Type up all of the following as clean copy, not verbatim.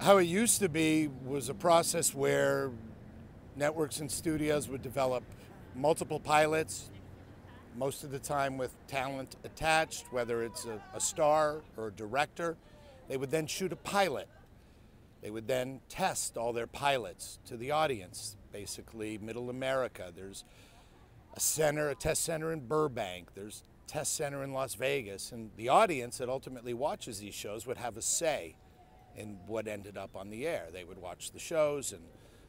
How it used to be was a process where networks and studios would develop multiple pilots, most of the time with talent attached, whether it's a star or a director. They would then shoot a pilot. They would then test all their pilots to the audience, basically Middle America. There's a test center in Burbank. There's a test center in Las Vegas. And the audience that ultimately watches these shows would have a say in what ended up on the air. They would watch the shows and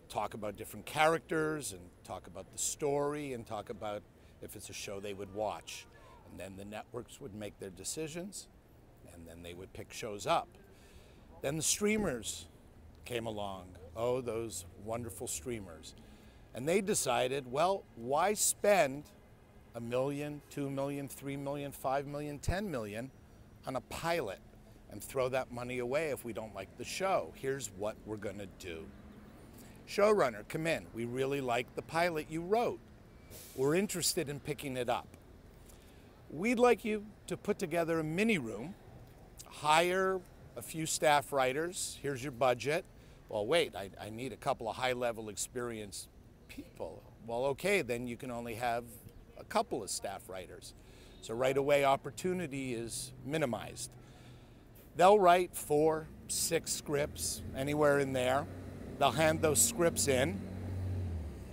talk about different characters and talk about the story and talk about if it's a show they would watch. And then the networks would make their decisions and then they would pick shows up. Then the streamers came along. Oh, those wonderful streamers. And they decided, well, why spend $1 million, $2 million, $3 million, $5 million, $10 million on a pilot and throw that money away if we don't like the show? Here's what we're going to do. Showrunner, come in. We really like the pilot you wrote. We're interested in picking it up. We'd like you to put together a mini room, hire a few staff writers. Here's your budget. Well, wait, I need a couple of high-level experienced people. Well, okay, then you can only have a couple of staff writers. So right away, opportunity is minimized. They'll write 4, 6 scripts, anywhere in there. They'll hand those scripts in,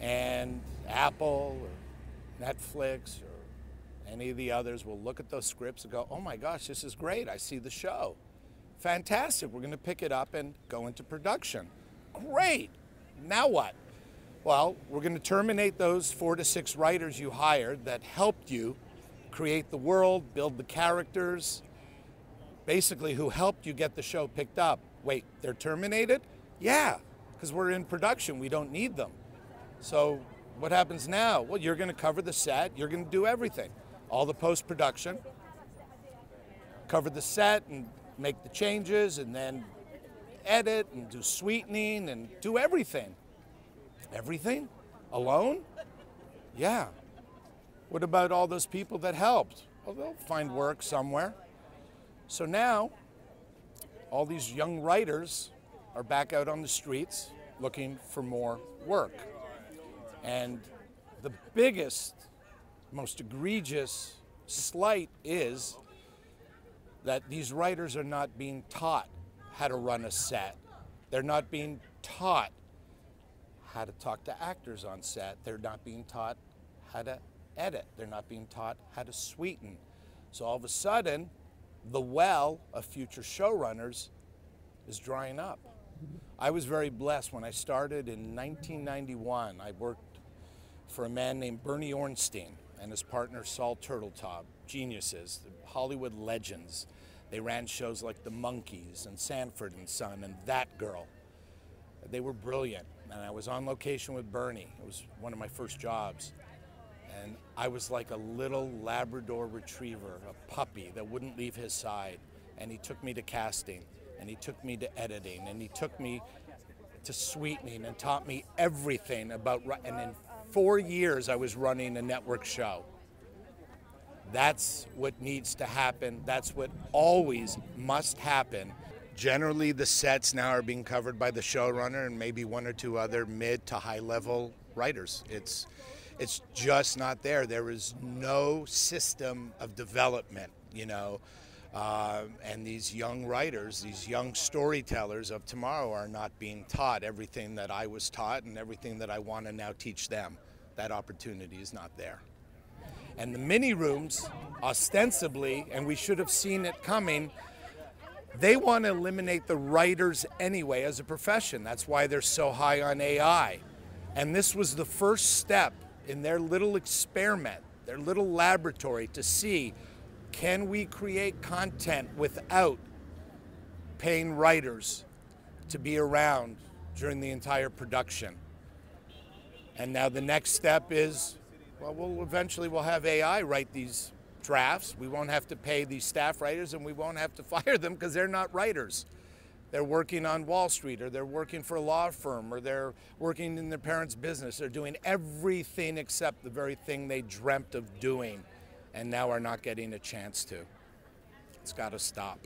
and Apple or Netflix or any of the others will look at those scripts and go, oh my gosh, this is great, I see the show. Fantastic, we're going to pick it up and go into production. Great, now what? Well, we're going to terminate those 4 to 6 writers you hired that helped you create the world, build the characters, basically who helped you get the show picked up. Wait, they're terminated? Yeah, because we're in production, we don't need them. So what happens now? Well, you're going to cover the set, you're going to do everything. All the post-production, cover the set and make the changes and then edit and do sweetening and do everything. Everything? Alone? Yeah. What about all those people that helped? Well, they'll find work somewhere. So now, all these young writers are back out on the streets looking for more work. And the biggest, most egregious slight is that these writers are not being taught how to run a set. They're not being taught how to talk to actors on set. They're not being taught how to edit. They're not being taught how to sweeten. So all of a sudden, the well of future showrunners is drying up. I was very blessed when I started in 1991. I worked for a man named Bernie Ornstein and his partner Saul Turtletop, geniuses, Hollywood legends. They ran shows like The Monkees and Sanford and Son and That Girl. They were brilliant, and I was on location with Bernie. It was one of my first jobs. And I was like a little Labrador retriever, a puppy that wouldn't leave his side. And he took me to casting, and he took me to editing, and he took me to sweetening and taught me everything about, and in 4 years I was running a network show. That's what needs to happen. That's what always must happen. Generally, the sets now are being covered by the showrunner and maybe 1 or 2 other mid to high level writers. It's just not there. There is no system of development, you know. And these young writers, these young storytellers of tomorrow are not being taught everything that I was taught and everything that I want to now teach them. That opportunity is not there. And the mini rooms, ostensibly, and we should have seen it coming, they want to eliminate the writers anyway as a profession. That's why they're so high on AI. And this was the first step in their little experiment, their little laboratory to see, can we create content without paying writers to be around during the entire production? And now the next step is, well, we'll have AI write these drafts. We won't have to pay these staff writers and we won't have to fire them because they're not writers. They're working on Wall Street, or they're working for a law firm, or they're working in their parents' business. They're doing everything except the very thing they dreamt of doing and now are not getting a chance to. It's got to stop.